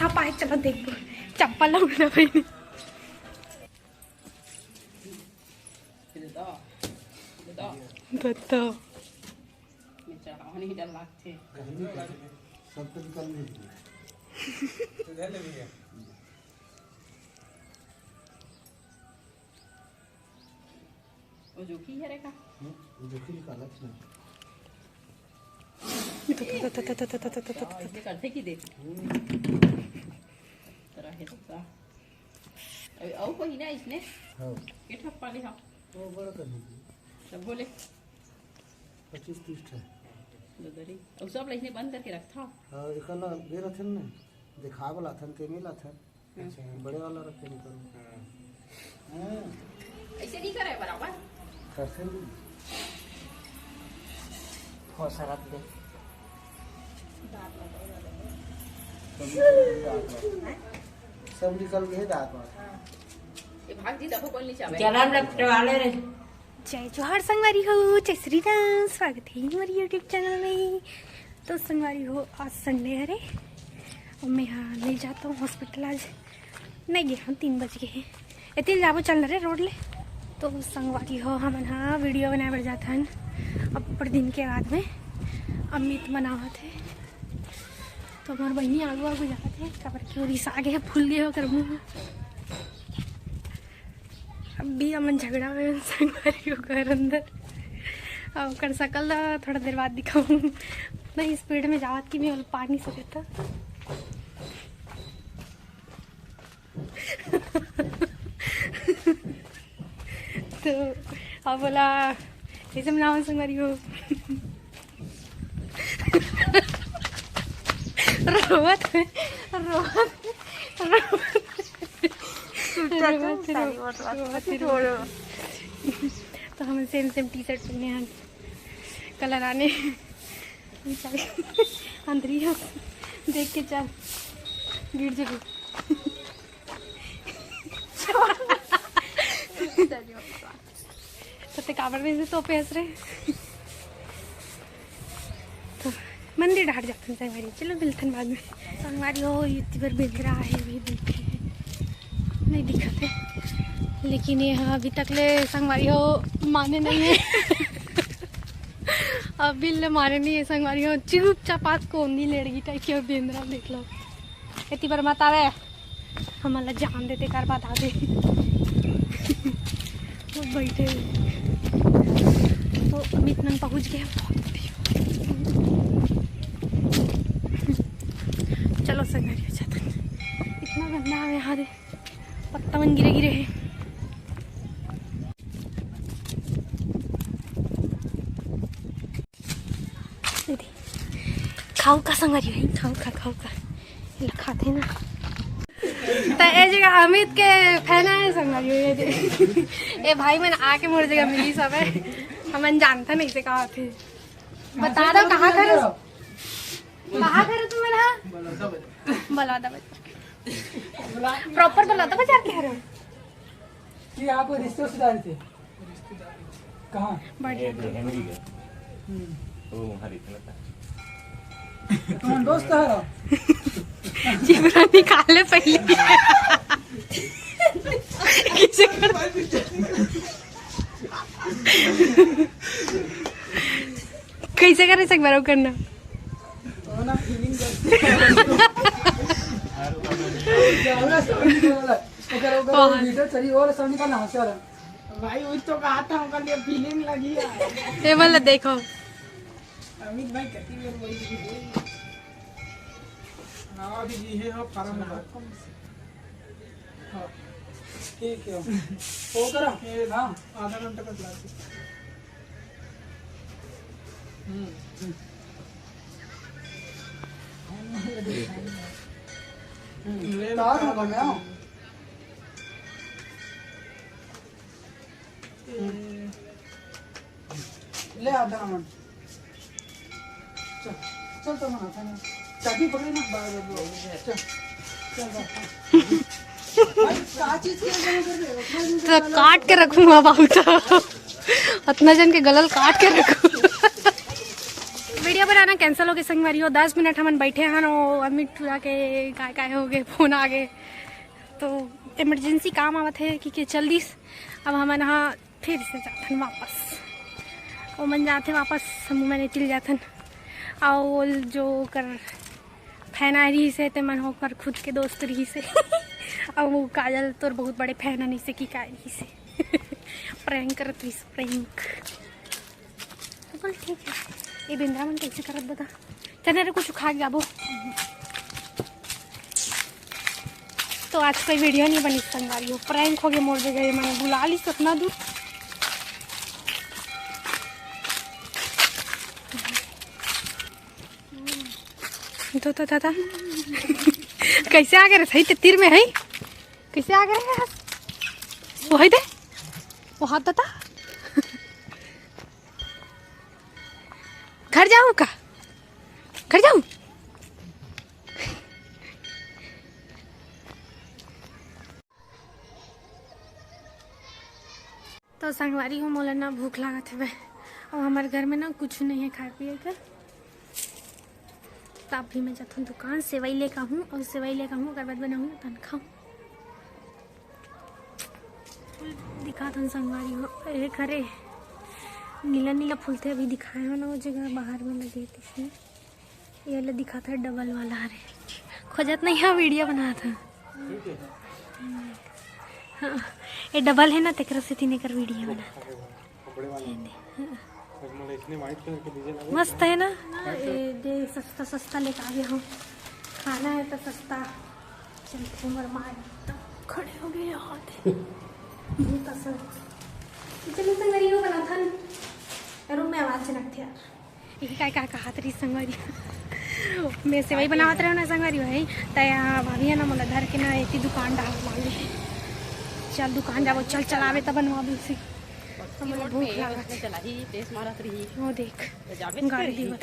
कहाँ पाए, चलो देखो चप्पल लगना भाई। बताओ जोखी है रे का जोखी निकाला था करते की देख तरह है तो और कोई ना इसने हां ये ठप्पा ले वो बड़ा कर दी सब बोले 25-30 है ददरी और सब इसने बंद करके रखा हां एकला दे रथे ना दिखा वाला था ते मिला था अच्छा बड़े वाला रखे नहीं करो हां ऐसे नहीं करे बराबर करते हैं बहुत सारा दे सब निकल गए दांत ये भाग जी दफो बोल नीचे आवे जलाम लपटवा ले रे। जय जोहार संगवारी हो, जय श्री राम। स्वागत है हमारे यूट्यूब चैनल में। तो संगवारी हो आज संडे है रे और मैं यहाँ ले जाता हूँ हॉस्पिटल। आज नहीं गया हम 3 बज गए हैं इतने जाबो चल रहे रोड ले। तो संगवारी हो हम हाँ वीडियो बनाए बढ़ जाता है अब पर दिन के बाद में अमित मनावा थे तो हमारे बहनी आगू आगू जाते थे कबर की ओर आगे फूल गए हो कर मुँह अब भी अमन झगड़ा हुए संगवारी हो घर अंदर और कर सकल थोड़ा देर बाद दिखाऊँ नहीं स्पीड में जावत की मैं पा नहीं सके था। तो अब बोला ऐसे मनाओ संगवारी हो रोवत तो हम सेम टी शर्ट पहने हैं कलर आने अंदर ही देख के चल गिर जरूर तो काबर में से तो पैस रहे तो मंदिर ढाट जाते हैं संगवारी। चलो मिलते बाद में संगवारी हो इतनी बार बिल रहा है भी देखे नहीं दिखते लेकिन ये अभी तक ले संगवारी हो माने नहीं है। अब बिल माने नहीं है संगवारी हो चुपचाप आज कोंदी लड़की टाइप की और बेंद्रा देख लो इतनी बार मत आवे हमारा जान देते कर बता दे वो बैठे तो अमित नन पहुँच गया। चलो संगवारी हो जाता इतना गंदा है यहाँ दे पत्ता मन गिरे गिरे है। खाऊ का संगवारी है खाऊ का खाते ना तो ये जगह अमित के फैन है संगवारी ये भाई मैंने आके मोर जगह मिली सब है हमन जानता नहीं से कहा थे बता दो कहाँ घर तुम मेरा बलौदा प्रॉपर बलौदा बाजार के रहे कि आप रिश्तेदार थे कहाँ बढ़िया तुम्हारा दोस्त है जीवरा निकाले पहले किसे कर कैसे करे सक बारो करना ना फीलिंग वीडियो चली और सब निकालना हंसा भाई वही तो कहा था उनका लिए फीलिंग लगी है ये मतलब देखो अमित भाई कहती है वही हाँ अभी ये है फार्म में हाँ ठीक है वो करा ये ना आधा घंटा का क्लास ले आधा मिनट चल तो मना था चाबी पकड़ी ना चल तो काट के रखूंगा बहुत इतना जन के गलल काट के रखूं वीडियो बनाना कैंसिल हो गया संगवारी हो। 10 मिनट हम बैठे हैं और अमित ठुरा के काय हो गए, फोन आ गए तो इमरजेंसी काम आवत है कि जल्दी अब हम यहाँ फिर से जाते वापस और मन जाते वापस हम मैंने चल जाते और जो कर फैन आ रही से ते मन होकर खुद के दोस्त रही से और वो काजल तोर बहुत बड़े फैन नहीं से की का रही से प्रैंक करत रही प्रैंक। बोल ठीक है ये बिंद्रा मन कैसे करत बता चने रे कुछ खा गया वो। तो आज कोई वीडियो नहीं बनी संगवारी हो, प्रैंक हो गया मोर जगह मैंने बुला ली सपना दूर। तो था कैसे आ गए सही तीर में है कैसे आ गए हैं वो है दे वो हाथ था घर जाऊँ का घर जाऊँ तो संगवारी हो मोला ना भूख लागत है और हमारे घर में ना कुछ नहीं है खाए पिए का। तो अभी मैं जाता हूँ दुकान सेवई लेकर हूँ और सेवई लेकर हूँ अगर बाद बनाऊँ तन खाऊँ। दिखाता हूँ संगवारी हो एक घरे नीला नीला फूल थे अभी दिखाए हो ना वो जगह बाहर में लगे थे इसमें ये वाला दिखा था डबल वाला। अरे खोजत नहीं है वीडियो बना था हाँ ये डबल है ना तेकरा से तीन कर वीडियो बना मस्त है ना। ये सस्ता सस्ता लेकर आ गया हूँ खाना है तो सस्ता चलते उम्र मार खड़े हो गए हाथ बहुत असर चलो संगवारी हो बना था रूम में आवाज चलक थी यार ये क्या कहा तरी संगवारी मैं सेवई बनावत रहे ना संगवारी भाई तया भाभी है ना मोला धर के ना एक दुकान डाल मांगे चल दुकान जाओ चल चलावे तब बनवा भी उसे भूख लागत चला ही तेज मारत रही वो देख गाड़ी दीवत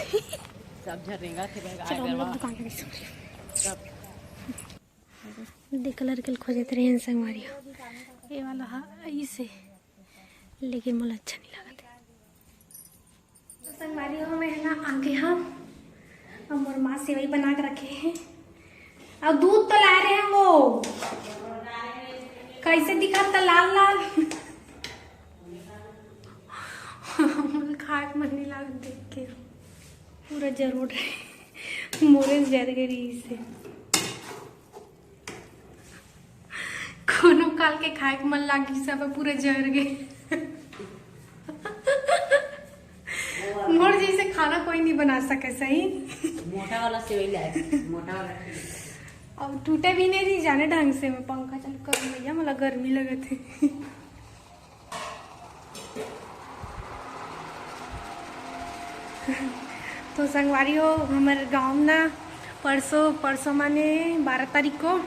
सब झरेगा थे चलो हम लोग दुकान लगे सब देख कलर के खोजत रहे हैं संगवारी ये वाला हा इसे लेकिन मुझे अच्छा नहीं लगा था। तो संगवारी हो मैं है ना आगे हम और माँ सेवई बना के रखे हैं और दूध तो ला रहे हैं वो कैसे दिखाता लाल लाल खाक मन नहीं लाग देख के पूरा जरूर मोरे जर गई से कोनो काल के खाए के मन लागी सब पूरा जर गए मोर जैसे खाना कोई नहीं बना सके सही मोटा वाला सेवई लाए मोटा वाला अब टूटे भी नहीं रही जाने ढंग से मैं पंखा चल कर भैया मला गर्मी लगे थे तो संगवारी हो हमारे गांव ना परसों माने 12 तारीख को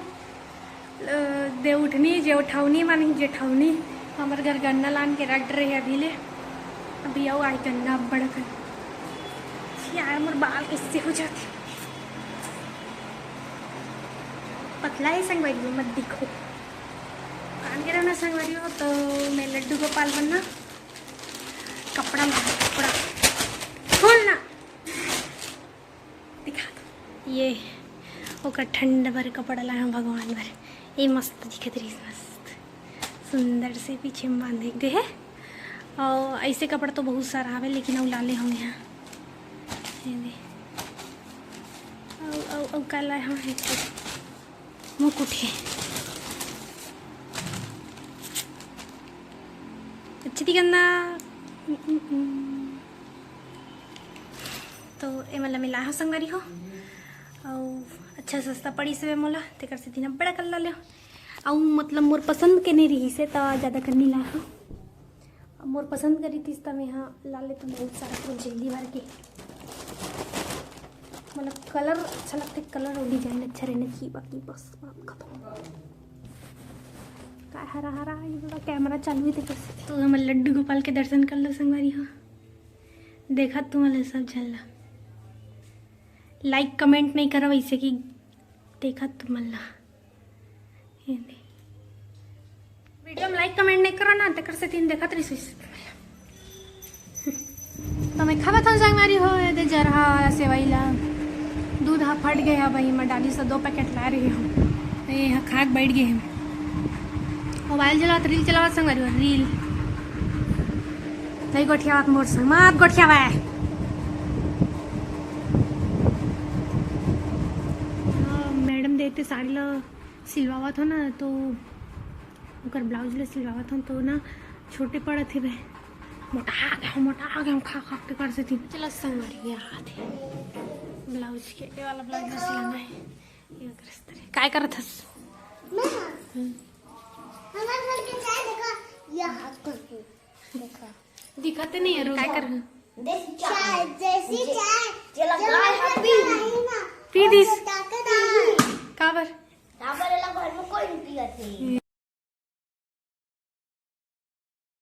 देवउठनी जेठौनी माने जेठौनी हमारे घर गन्ना लान के रख रहे अभी ले अभी आओ आई गन्ना बड़ा कर यार मोर बाल किससे हो जाते पतला है संगवारी हो मत दिखो कान के रहना संगवारी हो। तो मैं लड्डू गोपाल बनना कपड़ा कपड़ा खोलना दिखा दो ये ओकर ठंड भर कपड़ा लाया भगवान भर ये मस्त दिखत रही मस्त सुंदर से पीछे में बांधे दे है और ऐसे कपड़ा तो बहुत सारा आवे लेकिन अब लाले हम यहाँ कल लाए हम मुकुट है अच्छी थी गंदा तो ये मतलब मिला हो संगवारी हो और अच्छा सस्ता पड़ी से मोला तेकर से दिन बड़ा कर ला ले और मतलब मोर पसंद के नहीं रही से तो ज़्यादा करनी ला हो मोर पसंद करी थी तब यहाँ ला ले तो बहुत सारा पूरा जल्दी भर के मतलब कलर अच्छा लगता है कलर और डिजाइन अच्छा रहना चाहिए बाकी बस बात खत्म का हरा हरा ये वाला कैमरा चालू है कैसे तो हम लड्डू गोपाल के दर्शन कर लो संगवारी हो देखा तुम्हारे सब झल्ला लाइक कमेंट नहीं करो वैसे कि देखा तुम्हारा वीडियो में लाइक कमेंट नहीं करो ना तक से तीन देखा तो मैं खावा था संगवारी हो दे जरा गईला दूध हाँ फट गए है भाई मैं डाली से 2 पैकेट ला रही हूँ ये हाँ खाक बैठ गए हैं मोबाइल चलावत रील चलावत संग रील नहीं गोठियावत मोर संग मत गोठियावा मैडम देते साड़ी ला सिलवावा था ना तो उकर ब्लाउज ला सिलवावा था तो ना छोटे पड़े थे वे मोटा गया खा खा के कर से थी चलो संग याद है ब्लाउज के ये वाला ब्लाउज सिलाना है ये करस्तर काय करत हस मैं हमारे घर के चाय देखा ये हाथ कर देखा दिखते नहीं है रो काय कर देसी चाय चला गाय हैप्पी पी दिस ताकत आ काबर ताबर ला घर में कोई नहीं पिया थे